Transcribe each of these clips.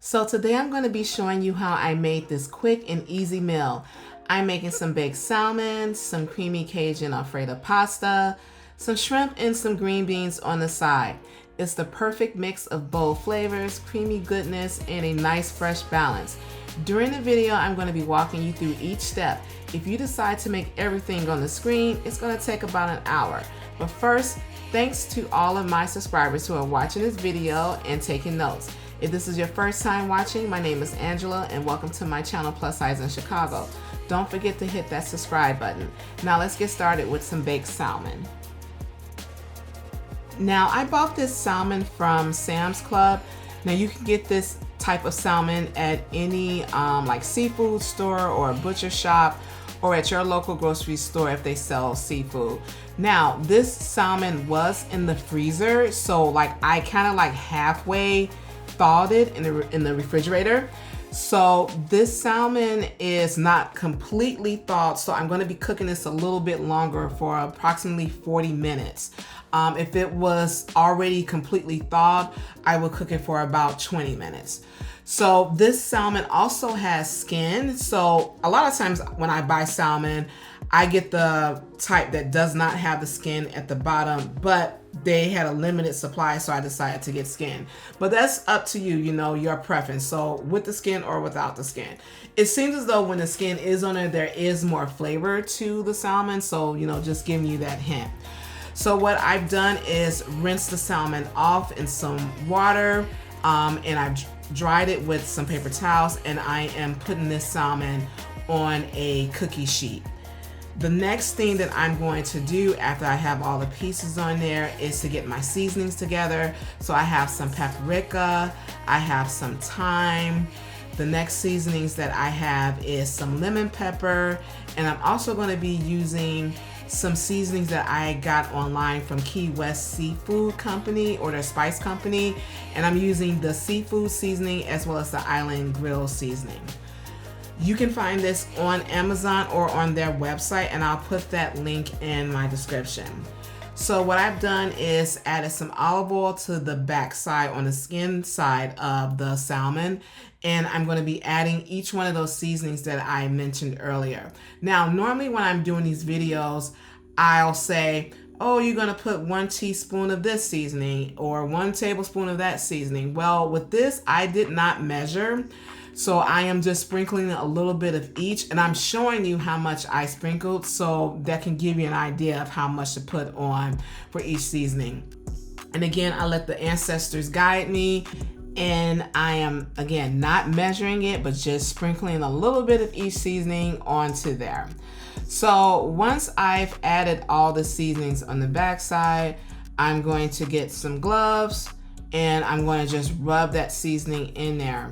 So today I'm going to be showing you how I made this quick and easy meal. I'm making some baked salmon, some creamy Cajun Alfredo pasta, some shrimp and some green beans on the side. It's the perfect mix of bold flavors, creamy goodness, and a nice fresh balance. During the video, I'm going to be walking you through each step. If you decide to make everything on the screen, it's going to take about an hour. But first, thanks to all of my subscribers who are watching this video and taking notes. If this is your first time watching, my name is Angela and welcome to my channel Plus Size in Chicago. Don't forget to hit that subscribe button. Now let's get started with some baked salmon. Now I bought this salmon from Sam's Club. Now you can get this type of salmon at any like seafood store or a butcher shop or at your local grocery store if they sell seafood. Now this salmon was in the freezer, so like I kind of like halfway thawed it in the refrigerator. So this salmon is not completely thawed, so I'm going to be cooking this a little bit longer for approximately 40 minutes. If it was already completely thawed, I would cook it for about 20 minutes. So this salmon also has skin. So a lot of times when I buy salmon, I get the type that does not have the skin at the bottom, but they had a limited supply, so I decided to get skin. But that's up to you, you know, your preference. So with the skin or without the skin. It seems as though when the skin is on there is more flavor to the salmon. So, you know, just giving you that hint. So what I've done is rinse the salmon off in some water, and I've dried it with some paper towels, and I am putting this salmon on a cookie sheet. The next thing that I'm going to do after I have all the pieces on there is to get my seasonings together. So I have some paprika, I have some thyme. The next seasonings that I have is some lemon pepper, and I'm also going to be using some seasonings that I got online from Key West Seafood Company or their spice company, and I'm using the seafood seasoning as well as the island grill seasoning. You can find this on Amazon or on their website, and I'll put that link in my description. So what I've done is added some olive oil to the back side on the skin side of the salmon, and I'm going to be adding each one of those seasonings that I mentioned earlier. Now, normally when I'm doing these videos, I'll say, oh, you're going to put 1 teaspoon of this seasoning or 1 tablespoon of that seasoning. Well, with this, I did not measure. So I am just sprinkling a little bit of each, and I'm showing you how much I sprinkled, so that can give you an idea of how much to put on for each seasoning. And again, I let the ancestors guide me, and I am, again, not measuring it, but just sprinkling a little bit of each seasoning onto there. So once I've added all the seasonings on the back side, I'm going to get some gloves, and I'm going to just rub that seasoning in there.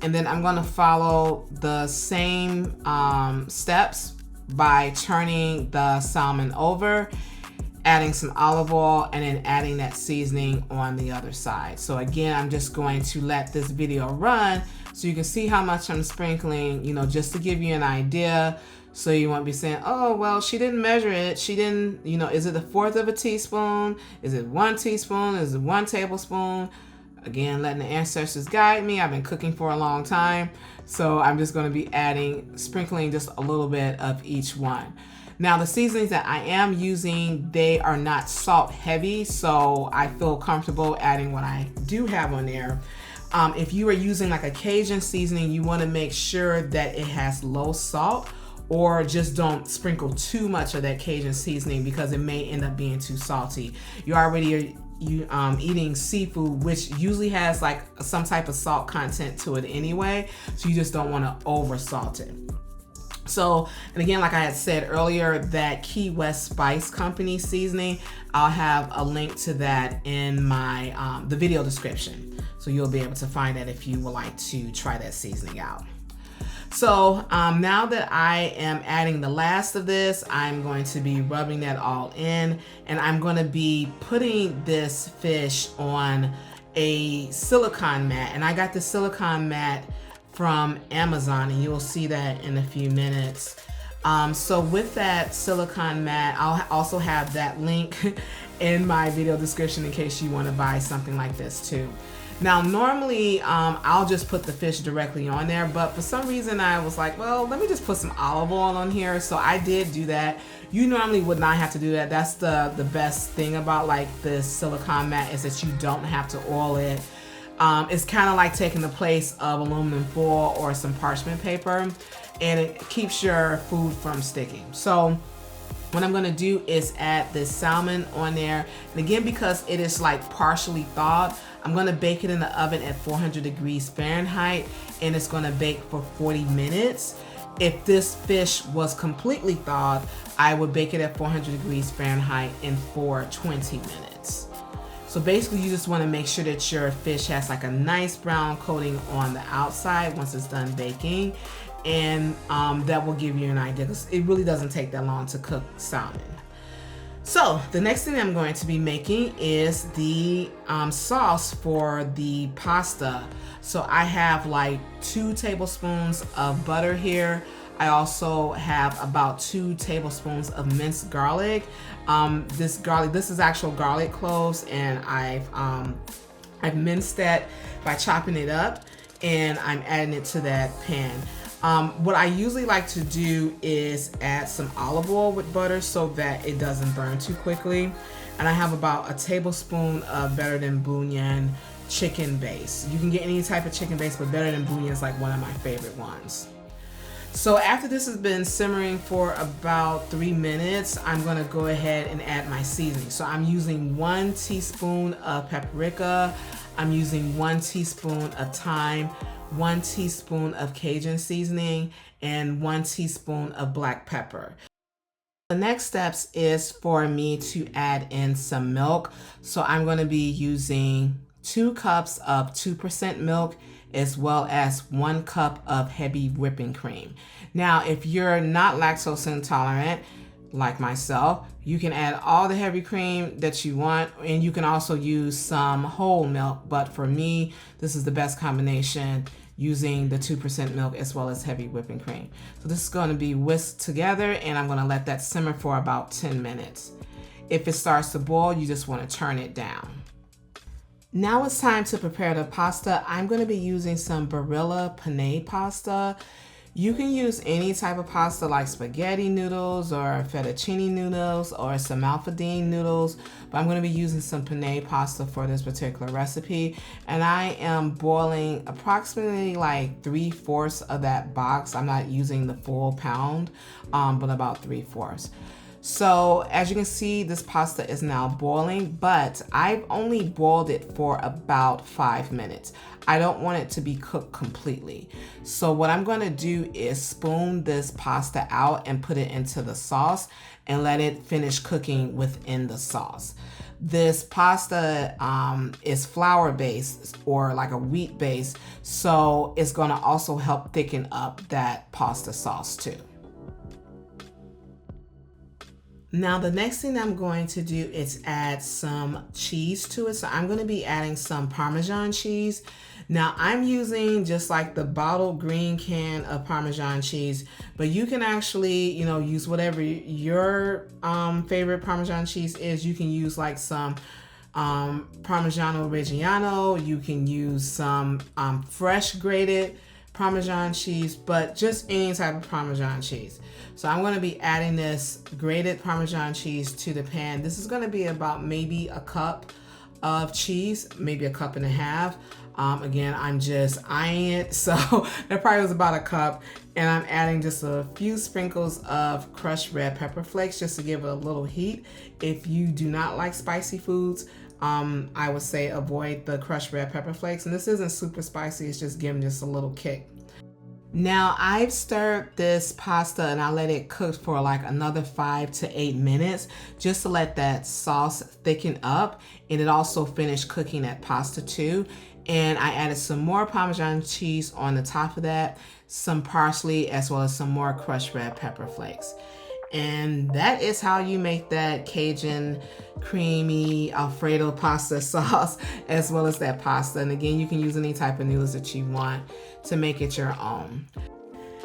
And then I'm going to follow the same steps by turning the salmon over, adding some olive oil, and then adding that seasoning on the other side. So again, I'm just going to let this video run so you can see how much I'm sprinkling, you know, just to give you an idea. So you won't be saying, oh, well, she didn't measure it. She didn't, you know, is it 1/4 of a teaspoon? Is it 1 teaspoon? Is it 1 tablespoon? Again, letting the ancestors guide me. I've been cooking for a long time, so I'm just going to be sprinkling just a little bit of each one. Now, the seasonings that I am using, they are not salt heavy, so I feel comfortable adding what I do have on there. If you are using like a Cajun seasoning, you want to make sure that it has low salt, or just don't sprinkle too much of that Cajun seasoning because it may end up being too salty. You already eating seafood, which usually has like some type of salt content to it anyway, so you just don't want to over salt it. So, and again, like I had said earlier, that Key West Spice Company seasoning, I'll have a link to that in my the video description, so you'll be able to find that if you would like to try that seasoning out. So now that I am adding the last of this, I'm going to be rubbing that all in, and I'm going to be putting this fish on a silicone mat. And I got the silicone mat from Amazon, and you'll see that in a few minutes. So with that silicone mat, I'll also have that link in my video description in case you want to buy something like this too. Now, normally I'll just put the fish directly on there, but for some reason I was like, well, let me just put some olive oil on here. So I did do that. You normally would not have to do that. That's the best thing about like this silicone mat, is that you don't have to oil it. It's kind of like taking the place of aluminum foil or some parchment paper, and it keeps your food from sticking. So what I'm gonna do is add this salmon on there. And again, because it is like partially thawed, I'm gonna bake it in the oven at 400 degrees Fahrenheit, and it's gonna bake for 40 minutes. If this fish was completely thawed, I would bake it at 400 degrees Fahrenheit and for 20 minutes. So basically you just wanna make sure that your fish has like a nice brown coating on the outside once it's done baking. And that will give you an idea, because it really doesn't take that long to cook salmon. So the next thing I'm going to be making is the sauce for the pasta. So I have like 2 tablespoons of butter here. I also have about 2 tablespoons of minced garlic. This is actual garlic cloves, and I've minced that by chopping it up, and I'm adding it to that pan. What I usually like to do is add some olive oil with butter so that it doesn't burn too quickly. And I have about a tablespoon of Better Than Bouillon chicken base. You can get any type of chicken base, but Better Than Bouillon is like one of my favorite ones. So after this has been simmering for about 3 minutes, I'm gonna go ahead and add my seasoning. So I'm using 1 teaspoon of paprika, I'm using 1 teaspoon of thyme, 1 teaspoon of Cajun seasoning, and 1 teaspoon of black pepper. The next steps is for me to add in some milk. So I'm going to be using 2 cups of 2% milk, as well as 1 cup of heavy whipping cream. Now, if you're not lactose intolerant, like myself, you can add all the heavy cream that you want, and you can also use some whole milk, but for me, this is the best combination, using the 2% milk as well as heavy whipping cream. So this is going to be whisked together, and I'm going to let that simmer for about 10 minutes. If it starts to boil, you just want to turn it down. Now it's time to prepare the pasta. I'm going to be using some Barilla penne pasta. You can use any type of pasta like spaghetti noodles or fettuccine noodles or some alfredo noodles, but I'm going to be using some penne pasta for this particular recipe. And I am boiling approximately like 3/4 of that box. I'm not using the full pound, but about 3/4. So as you can see, this pasta is now boiling, but I've only boiled it for about 5 minutes. I don't want it to be cooked completely. So what I'm going to do is spoon this pasta out and put it into the sauce and let it finish cooking within the sauce. This pasta is flour based, or like a wheat base, so it's going to also help thicken up that pasta sauce too. Now the next thing I'm going to do is add some cheese to it. So I'm going to be adding some Parmesan cheese. Now I'm using just like the bottled green can of Parmesan cheese, but you can actually, use whatever your favorite Parmesan cheese is. You can use like some Parmigiano Reggiano. You can use some fresh grated Parmesan cheese, but just any type of Parmesan cheese. So I'm going to be adding this grated Parmesan cheese to the pan. This is going to be about maybe a cup of cheese, maybe a cup and a half. Again, I'm just eyeing it, so that probably was about a cup. And I'm adding just a few sprinkles of crushed red pepper flakes just to give it a little heat. If you do not like spicy foods, I would say avoid the crushed red pepper flakes. And this isn't super spicy, it's just giving just a little kick. Now I've stirred this pasta and I let it cook for like another 5 to 8 minutes just to let that sauce thicken up, and it also finished cooking that pasta too. And I added some more Parmesan cheese on the top of that, some parsley, as well as some more crushed red pepper flakes. And that is how you make that Cajun creamy Alfredo pasta sauce, as well as that pasta. And again, you can use any type of noodles that you want to make it your own.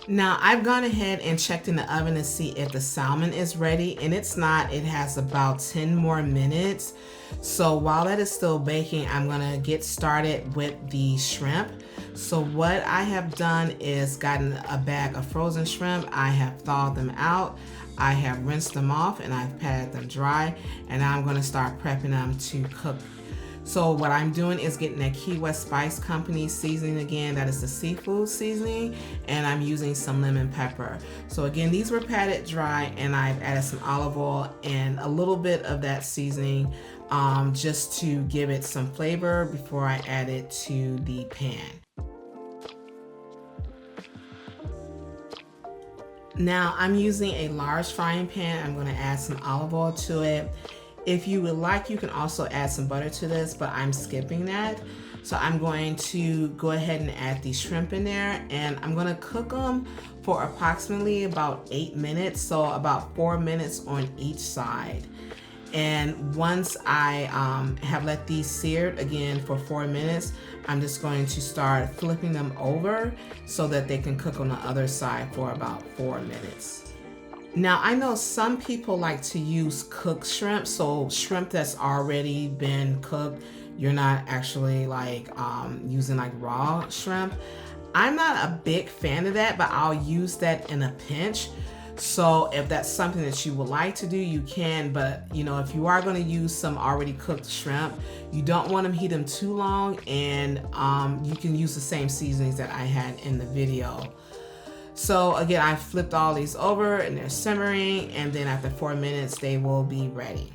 Now I've gone ahead and checked in the oven to see if the salmon is ready, and it's not. It has about 10 more minutes. So while that is still baking, I'm gonna get started with the shrimp. So what I have done is gotten a bag of frozen shrimp. I have thawed them out. I have rinsed them off and I've patted them dry, and now I'm gonna start prepping them to cook. So what I'm doing is getting that Key West Spice Company seasoning again, that is the seafood seasoning, and I'm using some lemon pepper. So again, these were patted dry, and I've added some olive oil and a little bit of that seasoning just to give it some flavor before I add it to the pan. Now I'm using a large frying pan. I'm going to add some olive oil to it. If you would like, you can also add some butter to this, but I'm skipping that. So I'm going to go ahead and add the shrimp in there, and I'm going to cook them for approximately about 8 minutes, so about 4 minutes on each side. And once I have let these seared again for 4 minutes, I'm just going to start flipping them over so that they can cook on the other side for about 4 minutes. Now, I know some people like to use cooked shrimp, so shrimp that's already been cooked. You're not actually like using like raw shrimp. I'm not a big fan of that, but I'll use that in a pinch. So if that's something that you would like to do, you can, but you know, if you are going to use some already cooked shrimp, you don't want to heat them too long, and you can use the same seasonings that I had in the video. So again, I flipped all these over and they're simmering, and then after 4 minutes, they will be ready.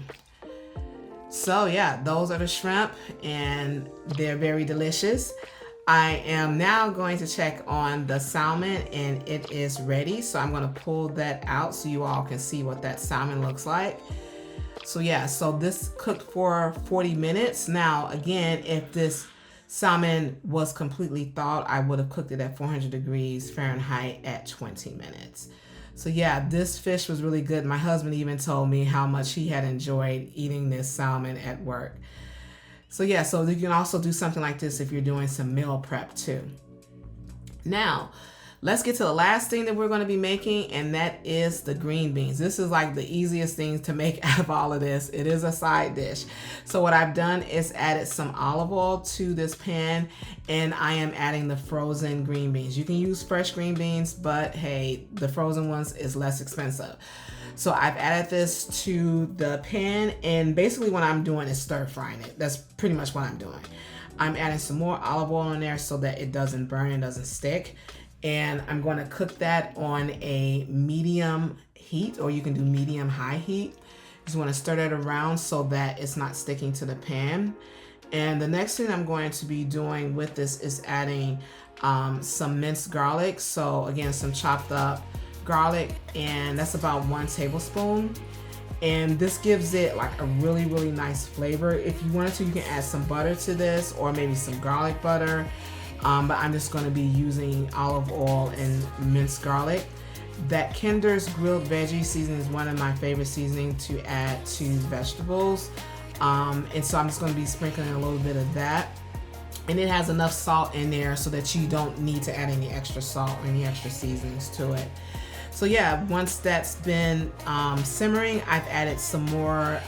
So yeah, those are the shrimp, and they're very delicious. I am now going to check on the salmon, and it is ready. So I'm going to pull that out so you all can see what that salmon looks like. So yeah, so this cooked for 40 minutes. Now again, if this salmon was completely thawed, I would have cooked it at 400 degrees Fahrenheit at 20 minutes. So yeah, this fish was really good. My husband even told me how much he had enjoyed eating this salmon at work. So yeah, so you can also do something like this if you're doing some meal prep too. Now, let's get to the last thing that we're going to be making, and that is the green beans. This is like the easiest thing to make out of all of this. It is a side dish. So what I've done is added some olive oil to this pan, and I am adding the frozen green beans. You can use fresh green beans, but hey, the frozen ones is less expensive. So I've added this to the pan, and basically what I'm doing is stir frying it. That's pretty much what I'm doing. I'm adding some more olive oil in there so that it doesn't burn and doesn't stick. And I'm going to cook that on a medium heat, or you can do medium high heat. Just want to stir that around so that it's not sticking to the pan. And the next thing I'm going to be doing with this is adding some minced garlic. So again, some chopped up garlic, and that's about 1 tablespoon. And this gives it like a really, really nice flavor. If you wanted to, you can add some butter to this, or maybe some garlic butter. But I'm just going to be using olive oil and minced garlic. That Kinder's grilled veggie seasoning is one of my favorite seasonings to add to vegetables. And so I'm just going to be sprinkling a little bit of that. And it has enough salt in there so that you don't need to add any extra salt or any extra seasonings to it. So yeah, once that's been simmering, I've added some more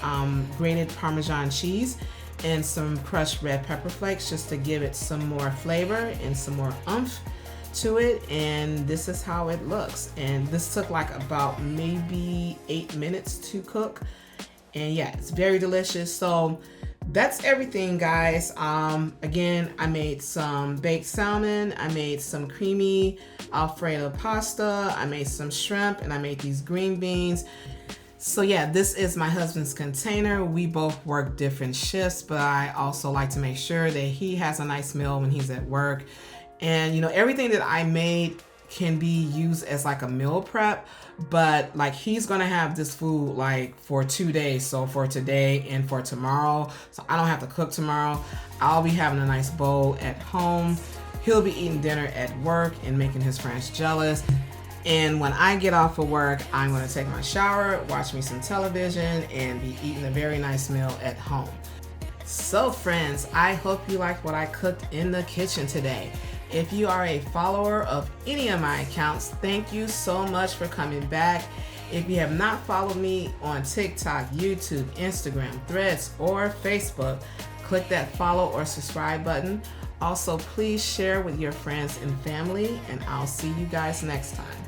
grated Parmesan cheese and some crushed red pepper flakes just to give it some more flavor and some more oomph to it. And this is how it looks. And this took like about maybe 8 minutes to cook. And yeah, it's very delicious. So that's everything, guys. Again, I made some baked salmon, I made some creamy Alfredo pasta, I made some shrimp, and I made these green beans. So yeah, this is my husband's container. We both work different shifts, but I also like to make sure that he has a nice meal when he's at work. And you know, everything that I made can be used as like a meal prep, but like he's gonna have this food like for 2 days, so for today and for tomorrow, so I don't have to cook tomorrow. I'll be having a nice bowl at home. He'll be eating dinner at work and making his friends jealous. And when I get off of work, I'm going to take my shower, watch me some television, and be eating a very nice meal at home. So friends, I hope you liked what I cooked in the kitchen today. If you are a follower of any of my accounts, thank you so much for coming back. If you have not followed me on TikTok, YouTube, Instagram, Threads, or Facebook, click that follow or subscribe button. Also, please share with your friends and family, and I'll see you guys next time.